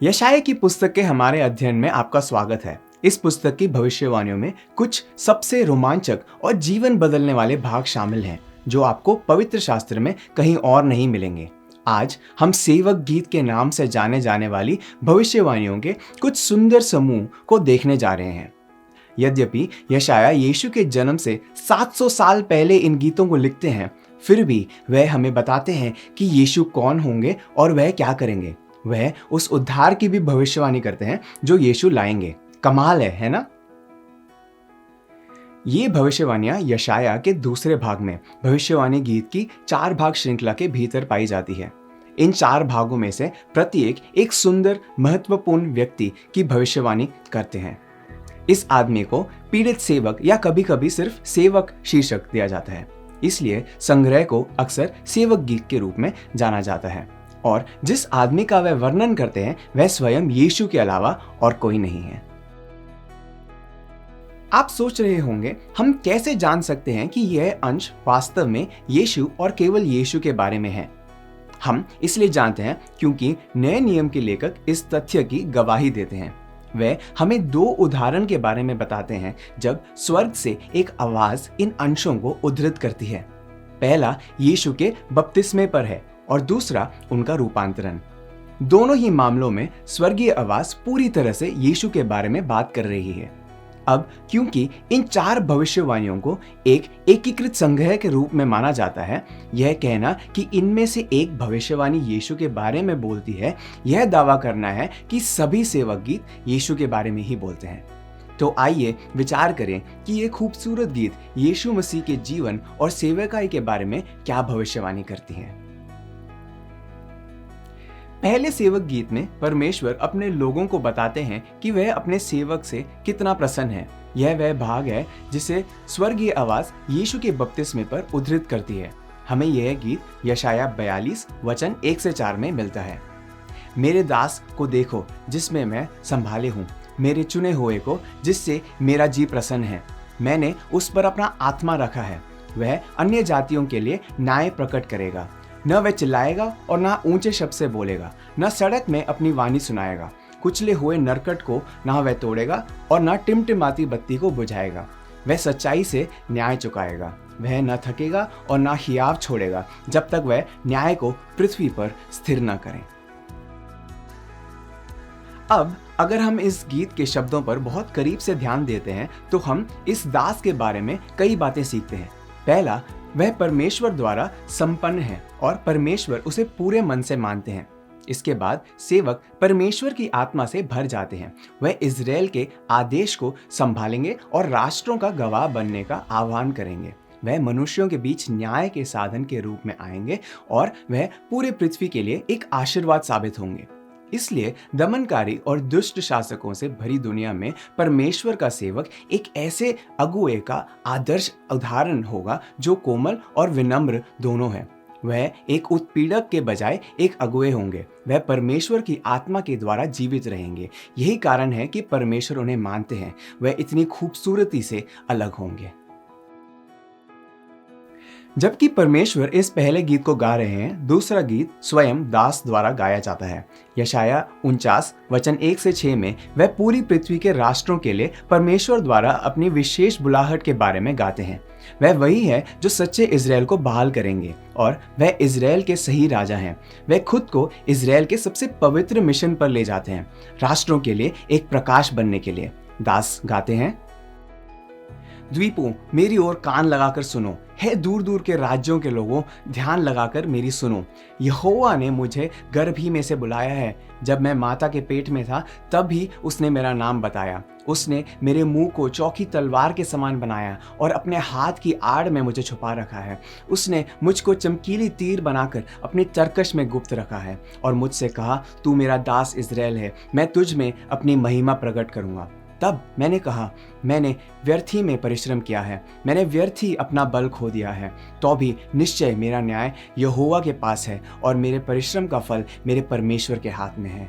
यशायाह की पुस्तक के हमारे अध्ययन में आपका स्वागत है। इस पुस्तक की भविष्यवाणियों में कुछ सबसे रोमांचक और जीवन बदलने वाले भाग शामिल हैं, जो आपको पवित्र शास्त्र में कहीं और नहीं मिलेंगे। आज हम सेवक गीत के नाम से जाने जाने वाली भविष्यवाणियों के कुछ सुंदर समूह को देखने जा रहे हैं। यद्यपि यशायाह यीशु के जन्म से 700 साल पहले इन गीतों को लिखते हैं, फिर भी वह हमें बताते हैं कि यीशु कौन होंगे और वह क्या करेंगे। वह उस उद्धार की भी भविष्यवाणी करते हैं जो यीशु लाएंगे। कमाल है ना? ये भविष्यवाणियां यशायाह के दूसरे भाग में भविष्यवाणी गीत की 4 भाग श्रृंखला के भीतर पाई जाती है। इन 4 भागों में से प्रत्येक एक सुंदर महत्वपूर्ण व्यक्ति की भविष्यवाणी करते हैं। इस आदमी को पीड़ित सेवक या कभी कभी सिर्फ सेवक शीर्षक दिया जाता है, इसलिए संग्रह को अक्सर सेवक गीत के रूप में जाना जाता है। और जिस आदमी का वह वर्णन करते हैं वह स्वयं यीशु के अलावा और कोई नहीं है। आप सोच रहे होंगे, हम कैसे जान सकते हैं कि यह अंश वास्तव में यीशु और केवल यीशु के बारे में है? हम इसलिए जानते हैं क्योंकि नए नियम के लेखक इस तथ्य की गवाही देते हैं। वे हमें 2 उदाहरण के बारे में बताते हैं जब स्वर्ग से एक आवाज इन अंशों को उद्धृत करती है। पहला यीशु के बपतिस्मे पर है और दूसरा उनका रूपांतरण। दोनों ही मामलों में स्वर्गीय आवाज पूरी तरह से यीशु के बारे में बात कर रही है। अब क्योंकि इन 4 भविष्यवाणियों को एक एकीकृत संग्रह के रूप में माना जाता है, यह कहना कि इनमें से एक भविष्यवाणी यीशु के बारे में बोलती है, यह दावा करना है कि सभी सेवक गीत यीशु के बारे में ही बोलते हैं। तो आइए विचार करें कि ये खूबसूरत गीत यीशु मसीह के जीवन और सेवकाई के बारे में क्या भविष्यवाणी करती हैं। पहले सेवक गीत में परमेश्वर अपने लोगों को बताते हैं कि वह अपने सेवक से कितना प्रसन्न है। यह वह भाग है जिसे स्वर्गीय आवाज यीशु के बपतिस्मे पर उद्धृत करती है। हमें यह गीत यशायाह 42 वचन 1 से 4 में मिलता है। मेरे दास को देखो जिसमें मैं संभाले हूँ, मेरे चुने हुए को जिससे मेरा जी प्रसन्न है। मैंने उस पर अपना आत्मा रखा है। वह अन्य जातियों के लिए न्याय प्रकट करेगा। न वह चिल्लाएगा और न ऊंचे शब्द से बोलेगा, न सड़क में अपनी वाणी सुनाएगा। कुचले हुए नरकट को न वह तोड़ेगा और न टिमटिमाती बत्ती को बुझाएगा। वह सच्चाई से न्याय चुकाएगा। वह न थकेगा और न हियाव छोड़ेगा जब तक वह न्याय को पृथ्वी पर स्थिर न करें। अब अगर हम इस गीत के शब्दों पर बहुत करीब से ध्यान देते हैं तो हम इस दास के बारे में कई बातें सीखते हैं। पहला, वह परमेश्वर द्वारा संपन्न है और परमेश्वर उसे पूरे मन से मानते हैं। इसके बाद सेवक परमेश्वर की आत्मा से भर जाते हैं। वह इज़राइल के आदेश को संभालेंगे और राष्ट्रों का गवाह बनने का आह्वान करेंगे। वह मनुष्यों के बीच न्याय के साधन के रूप में आएंगे और वह पूरे पृथ्वी के लिए एक आशीर्वाद साबित होंगे। इसलिए दमनकारी और दुष्ट शासकों से भरी दुनिया में परमेश्वर का सेवक एक ऐसे अगुए का आदर्श उदाहरण होगा जो कोमल और विनम्र दोनों है। वह एक उत्पीड़क के बजाय एक अगुए होंगे। वह परमेश्वर की आत्मा के द्वारा जीवित रहेंगे। यही कारण है कि परमेश्वर उन्हें मानते हैं। वह इतनी खूबसूरती से अलग होंगे। जबकि परमेश्वर इस पहले गीत को गा रहे हैं, दूसरा गीत स्वयं दास द्वारा गाया जाता है। यशायाह 49 वचन 1 से 6 में वह पूरी पृथ्वी के राष्ट्रों के लिए परमेश्वर द्वारा अपनी विशेष बुलाहट के बारे में गाते हैं। वह वही है जो सच्चे इज़राइल को बहाल करेंगे और वह इज़राइल के सही राजा हैं। वह खुद को इज़राइल के सबसे पवित्र मिशन पर ले जाते हैं, राष्ट्रों के लिए एक प्रकाश बनने के लिए। दास गाते हैं, द्वीपों मेरी ओर कान लगाकर सुनो, हे दूर दूर के राज्यों के लोगों ध्यान लगाकर मेरी सुनो। यहोवा ने मुझे गर्भ ही में से बुलाया है। जब मैं माता के पेट में था तब ही उसने मेरा नाम बताया। उसने मेरे मुंह को चौकी तलवार के समान बनाया और अपने हाथ की आड़ में मुझे छुपा रखा है। उसने मुझको चमकीली तीर बनाकर अपनी तरकश में गुप्त रखा है और मुझसे कहा, तू मेरा दास इज़राइल है, मैं तुझ में अपनी महिमा प्रकट करूंगा। तब मैंने कहा, मैंने व्यर्थ ही में परिश्रम किया है, मैंने व्यर्थ ही अपना बल खो दिया है। तो भी निश्चय मेरा न्याय यहोवा के पास है और मेरे परिश्रम का फल मेरे परमेश्वर के हाथ में है।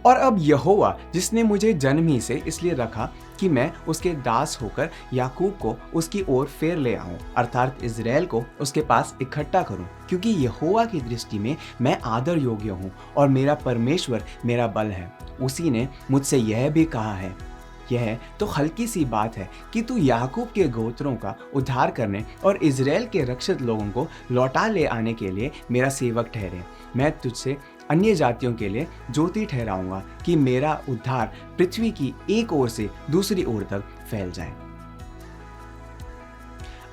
और अब यहोवा जिसने मुझे जन्म ही से इसलिए रखा कि मैं उसके दास होकर याकूब को उसकी ओर फेर ले आऊं, अर्थात इज़राइल को उसके पास इकट्ठा करूं, क्योंकि यहोवा की दृष्टि में मैं आदर योग्य हूं और मेरा परमेश्वर मेरा बल है। उसी ने मुझसे यह भी कहा है, यह तो हल्की सी बात है कि तू याकूब के गोत्रों का उद्धार करने और इज़राइल के रक्षित लोगों को लौटा ले आने के लिए मेरा सेवक ठहरे। मैं तुझसे अन्य जातियों के लिए ज्योति ठहराऊंगा कि मेरा उद्धार पृथ्वी की एक ओर से दूसरी ओर तक फैल जाए।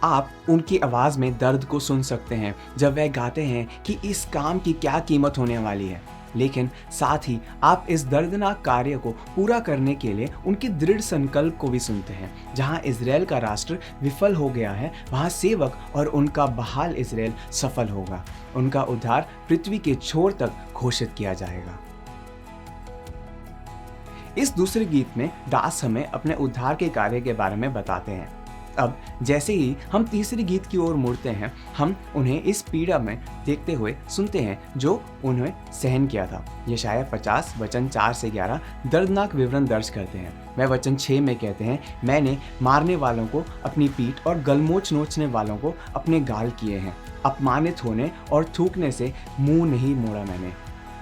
आप उनकी आवाज में दर्द को सुन सकते हैं जब वह गाते हैं कि इस काम की क्या कीमत होने वाली है, लेकिन साथ ही आप इस दर्दनाक कार्य को पूरा करने के लिए उनके दृढ़ संकल्प को भी सुनते हैं। जहां इज़राइल का राष्ट्र विफल हो गया है, वहां सेवक और उनका बहाल इज़राइल सफल होगा। उनका उद्धार पृथ्वी के छोर तक घोषित किया जाएगा। इस दूसरे गीत में दास हमें अपने उद्धार के कार्य के बारे में बताते हैं। अब जैसे ही हम तीसरे गीत की ओर मुड़ते हैं, हम उन्हें इस पीड़ा में देखते हुए सुनते हैं जो उन्हें सहन किया था। यशायाह 50 वचन 4 से 11 दर्दनाक विवरण दर्ज करते हैं। वह वचन 6 में कहते हैं, मैंने मारने वालों को अपनी पीठ और गलमोच नोचने वालों को अपने गाल किए हैं। अपमानित होने और थूकने से मुंह नहीं मोड़ा मैंने।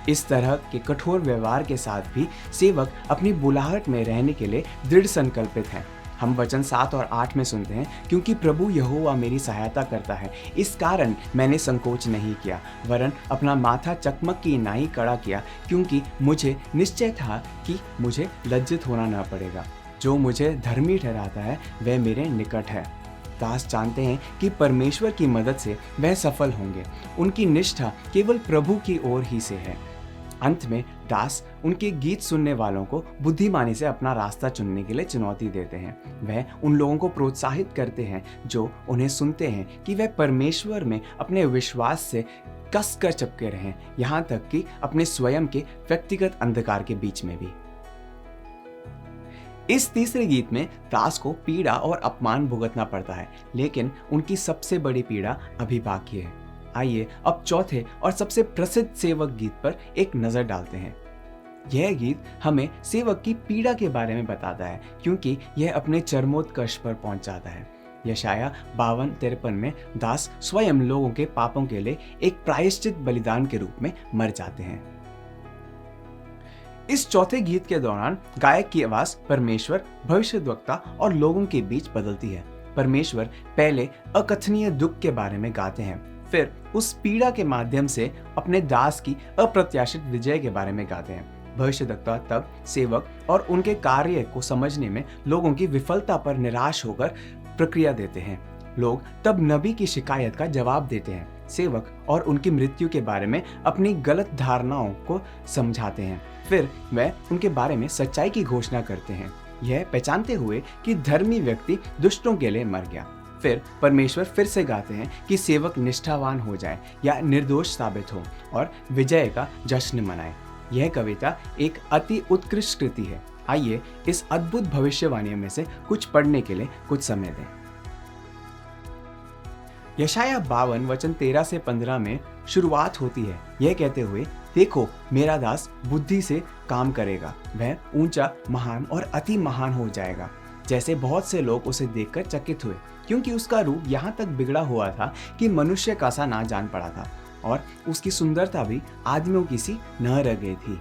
इस तरह के कठोर व्यवहार के साथ भी सेवक अपनी बुलाहट में रहने के लिए दृढ़ संकल्पित हैं। हम वचन 7 और 8 में सुनते हैं, क्योंकि प्रभु यहोवा मेरी सहायता करता है, इस कारण मैंने संकोच नहीं किया, वरन अपना माथा चकमक की नाई कड़ा किया, क्योंकि मुझे निश्चय था कि मुझे लज्जित होना न पड़ेगा। जो मुझे धर्मी ठहराता है वह मेरे निकट है। दास जानते हैं कि परमेश्वर की मदद से वह सफल होंगे। उनकी निष्ठा केवल प्रभु की ओर ही से है। अंत में दास उनके गीत सुनने वालों को बुद्धिमानी से अपना रास्ता चुनने के लिए चुनौती देते हैं। वह उन लोगों को प्रोत्साहित करते हैं जो उन्हें सुनते हैं कि वह परमेश्वर में अपने विश्वास से कसकर चिपके रहें, यहाँ तक कि अपने स्वयं के व्यक्तिगत अंधकार के बीच में भी। इस तीसरे गीत में दास को पीड़ा और अपमान भुगतना पड़ता है, लेकिन उनकी सबसे बड़ी पीड़ा अभी बाकी है। आइए अब चौथे और सबसे प्रसिद्ध सेवक गीत पर एक नजर डालते हैं। यह गीत हमें सेवक की पीड़ा के बारे में बताता है, क्योंकि यह अपने चरमोत्कर्ष पर पहुंच जाता है। यशायाह 52-53 में दास स्वयं लोगों के पापों के लिए एक प्रायश्चित बलिदान के रूप में मर जाते हैं। इस चौथे गीत के दौरान गायक की आवाज परमेश्वर, भविष्यद्वक्ता और लोगों के बीच बदलती है। परमेश्वर पहले अकथनीय दुख के बारे में गाते हैं, फिर उस पीड़ा के माध्यम से अपने दास की अप्रत्याशित विजय के बारे में गाते हैं। भविष्यद्वक्ता तब सेवक और उनके कार्य को समझने में लोगों की विफलता पर निराश होकर प्रक्रिया देते हैं। लोग तब नबी की शिकायत का जवाब देते हैं। सेवक और उनकी मृत्यु के बारे में अपनी गलत धारणाओं को समझाते हैं, फिर वह उनके बारे में सच्चाई की घोषणा करते हैं, यह पहचानते हुए कि धर्मी व्यक्ति दुष्टों के लिए मर गया। फिर परमेश्वर फिर से गाते हैं कि सेवक निष्ठावान हो जाए या निर्दोष साबित हो और विजय का जश्न मनाए। यह कविता एक अति उत्कृष्ट कृति है। आइए इस अद्भुत भविष्यवाणियों में से कुछ पढ़ने के लिए कुछ समय दें। यशायाह 52 वचन 13 से 15 में शुरुआत होती है यह कहते हुए, देखो मेरा दास बुद्धि से काम करेगा, वह ऊंचा, महान और अति महान हो जाएगा। जैसे बहुत से लोग उसे देखकर चकित हुए, क्योंकि उसका रूप यहाँ तक बिगड़ा हुआ था कि मनुष्य का सा ना जान पड़ा था और उसकी सुंदरता भी आदमियों की सी न रह गई थी।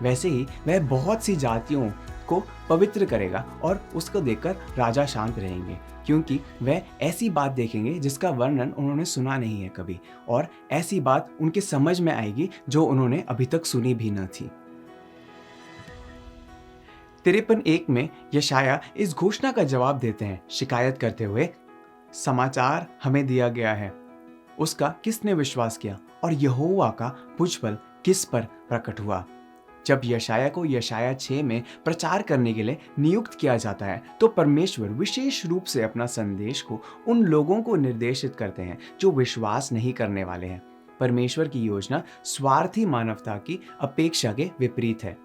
वैसे ही वह बहुत सी जातियों को पवित्र करेगा और उसको देखकर राजा शांत रहेंगे, क्योंकि वह ऐसी बात देखेंगे जिसका वर्णन उन्होंने सुना नहीं है कभी, और ऐसी बात उनके समझ में आएगी जो उन्होंने अभी तक सुनी भी न थी। 53:1 में यशायाह इस घोषणा का जवाब देते हैं, शिकायत करते हुए, समाचार हमें दिया गया है, उसका किसने विश्वास किया और यहोवा का भुजबल किस पर प्रकट हुआ। जब यशायाह को यशायाह 6 में प्रचार करने के लिए नियुक्त किया जाता है तो परमेश्वर विशेष रूप से अपना संदेश को उन लोगों को निर्देशित करते हैं जो विश्वास नहीं करने वाले हैं। परमेश्वर की योजना स्वार्थी मानवता की अपेक्षा के विपरीत है।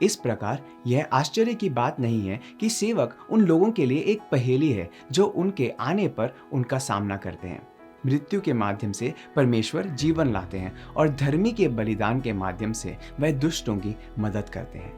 इस प्रकार यह आश्चर्य की बात नहीं है कि सेवक उन लोगों के लिए एक पहेली है जो उनके आने पर उनका सामना करते हैं। मृत्यु के माध्यम से परमेश्वर जीवन लाते हैं और धर्मी के बलिदान के माध्यम से वह दुष्टों की मदद करते हैं।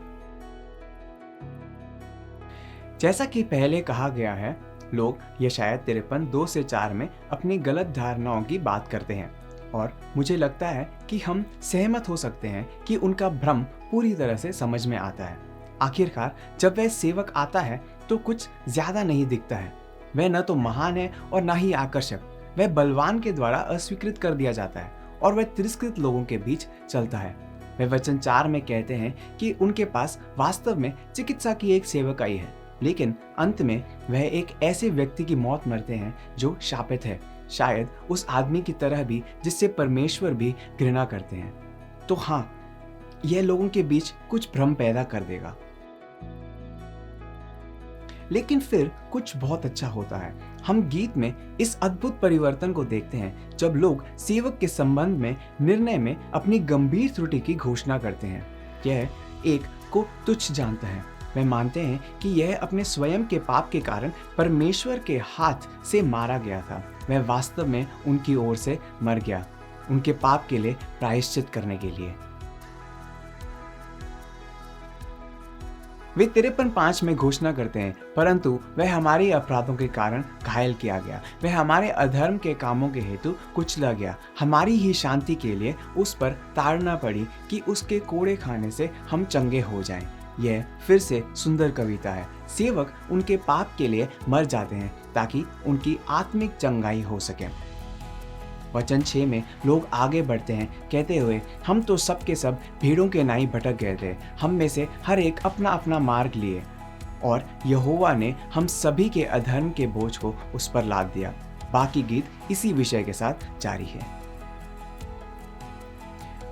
जैसा कि पहले कहा गया है, लोग यशायाह 53 2 से 4 में अपनी गलत धारणाओं की बात करते हैं और मुझे लगता है कि हम सहमत हो सकते हैं कि उनका भ्रम पूरी तरह से समझ में आता है। आखिरकार जब वह सेवक आता है तो कुछ ज्यादा नहीं दिखता है। वह न तो महान है और न ही आकर्षक। वह बलवान के द्वारा अस्वीकृत कर दिया जाता है और वह तिरस्कृत लोगों के बीच चलता है। वह वचन 4 में कहते हैं कि उनके पास वास्तव में चिकित्सा की एक सेवकाई है, लेकिन अंत में वह एक ऐसे व्यक्ति की मौत मरते हैं जो शापित है, शायद उस आदमी की तरह भी जिससे परमेश्वर भी घृणा करते हैं। तो हाँ, यह लोगों के बीच कुछ भ्रम पैदा कर देगा। लेकिन फिर कुछ बहुत अच्छा होता है। हम गीत में इस अद्भुत परिवर्तन को देखते हैं जब लोग सेवक के संबंध में निर्णय में अपनी गंभीर त्रुटि की घोषणा करते हैं। यह एक को तुच्छ जानता है। वे मानते हैं कि यह अपने स्वयं के पाप के कारण परमेश्वर के हाथ से मारा गया था। वह वास्तव में उनकी ओर से मर गया, उनके पाप के लिए प्रायश्चित करने के लिए। वे 53:5 में घोषणा करते हैं, परंतु वह हमारे अपराधों के कारण घायल किया गया, वह हमारे अधर्म के कामों के हेतु कुचला गया, हमारी ही शांति के लिए उस पर ताड़ना पड़ी कि उसके कोड़े खाने से हम चंगे हो जाएं। यह फिर से सुंदर कविता है। सेवक उनके पाप के लिए मर जाते हैं ताकि उनकी आत्मिक चंगाई हो सके। वचन 6 में लोग आगे बढ़ते हैं कहते हुए, हम तो सब के सब भीड़ों के नाई भटक गए थे, हम में से हर एक अपना अपना मार्ग लिए और यहोवा ने हम सभी के अधर्म के बोझ को उस पर लाद दिया। बाकी गीत इसी विषय के साथ जारी है।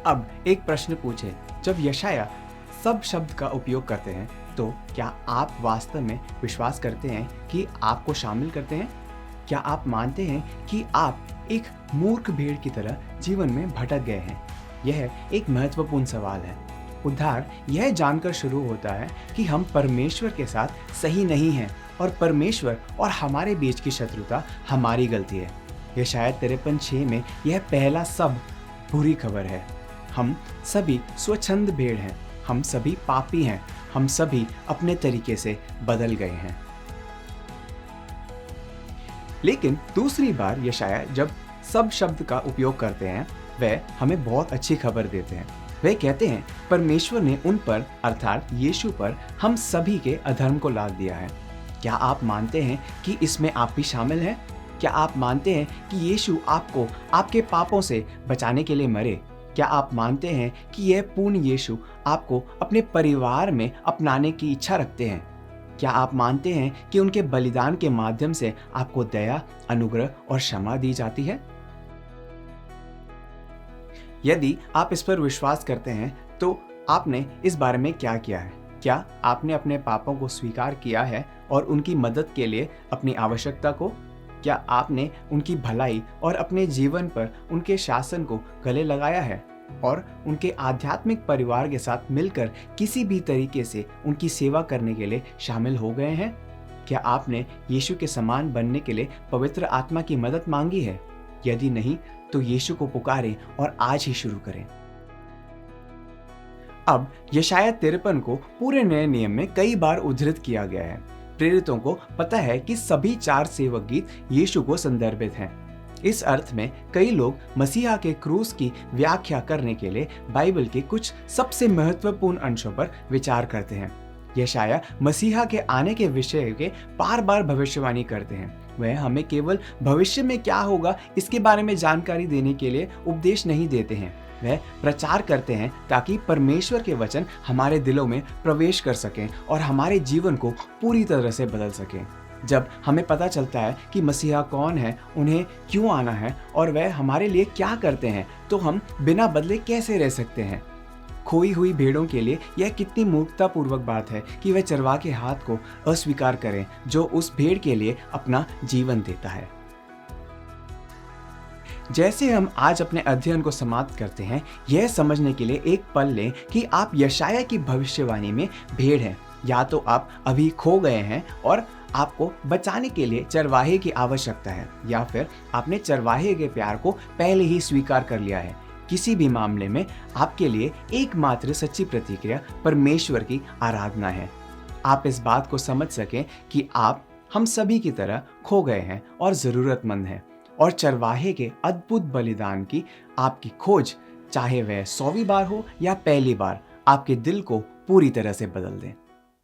अब एक प्रश्न पूछे, जब यशायाह सब शब्द का उपयोग करते हैं तो क्या आप वास्तव में विश्वास करते हैं कि आपको शामिल करते हैं? क्या आप मानते हैं कि आप एक मूर्ख भेड़ की तरह जीवन में भटक गए हैं? यह एक महत्वपूर्ण सवाल है। उद्धार यह जानकर शुरू होता है कि हम परमेश्वर के साथ सही नहीं हैं और परमेश्वर और हमारे बीच की शत्रुता हमारी गलती है। यशायाह 53:6 में यह पहला सब बुरी खबर है। हम सभी स्वच्छंद भेड़ हैं, हम सभी पापी हैं, हम सभी अपने तरीके से बदल गए हैं। लेकिन दूसरी बार यशायाह जब सब शब्द का उपयोग करते हैं, वे हमें बहुत अच्छी खबर देते हैं। वे कहते हैं, परमेश्वर ने उन पर अर्थात यीशु पर हम सभी के अधर्म को लाद दिया है। क्या आप मानते हैं कि इसमें आप भी शामिल हैं? क्या आप मानते हैं कि यीशु आपको आपके पापों से बचाने के लिए मरे? क्या आप मानते हैं कि यह पूर्ण यीशु आपको अपने परिवार में अपनाने की इच्छा रखते हैं? क्या आप मानते हैं कि उनके बलिदान के माध्यम से आपको दया, अनुग्रह और क्षमा दी जाती है? यदि आप इस पर विश्वास करते हैं तो आपने इस बारे में क्या किया है? क्या आपने अपने पापों को स्वीकार किया है और उनकी मदद के लिए अपनी आवश्यकता को? क्या आपने उनकी भलाई और अपने जीवन पर उनके शासन को गले लगाया है और उनके आध्यात्मिक परिवार के साथ मिलकर किसी भी तरीके से उनकी सेवा करने के लिए शामिल हो गए हैं? क्या आपने यीशु के समान बनने के लिए पवित्र आत्मा की मदद मांगी है? यदि नहीं तो यीशु को पुकारें और आज ही शुरू करें। अब यशायाह 53 को पूरे नए नियम में कई बार उद्धृत किया गया है। प्रेरितों को पता है कि सभी 4 सेवक गीत यीशु को संदर्भित हैं। इस अर्थ में कई लोग मसीहा के क्रूस की व्याख्या करने के लिए बाइबल के कुछ सबसे महत्वपूर्ण अंशों पर विचार करते हैं। यशायाह मसीहा के आने के विषय के बार बार भविष्यवाणी करते हैं। वह हमें केवल भविष्य में क्या होगा इसके बारे में जानकारी देने के लिए उपदेश नहीं देते हैं, वह प्रचार करते हैं ताकि परमेश्वर के वचन हमारे दिलों में प्रवेश कर सकें और हमारे जीवन को पूरी तरह से बदल सकें। जब हमें पता चलता है कि मसीहा कौन है, उन्हें क्यों आना है और वह हमारे लिए क्या करते हैं, तो हम बिना बदले कैसे रह सकते हैं। खोई हुई भेड़ों के लिए यह कितनी मूर्खतापूर्वक बात है कि वह चरवाहे के हाथ को अस्वीकार करें जो उस भेड़ के लिए अपना जीवन देता है। जैसे हम आज अपने अध्ययन को समाप्त करते हैं, यह समझने के लिए एक पल लें कि आप यशायाह की भविष्यवाणी में भेड़ हैं, या तो आप अभी खो गए हैं और आपको बचाने के लिए चरवाहे की आवश्यकता है, या फिर आपने चरवाहे के प्यार को पहले ही स्वीकार कर लिया है। किसी भी मामले में आपके लिए एकमात्र सच्ची प्रतिक्रिया परमेश्वर की आराधना है। आप इस बात को समझ सकें कि आप हम सभी की तरह खो गए हैं और ज़रूरतमंद हैं, और चरवाहे के अद्भुत बलिदान की आपकी खोज, चाहे वह 100वीं बार हो या पहली बार, आपके दिल को पूरी तरह से बदल दें।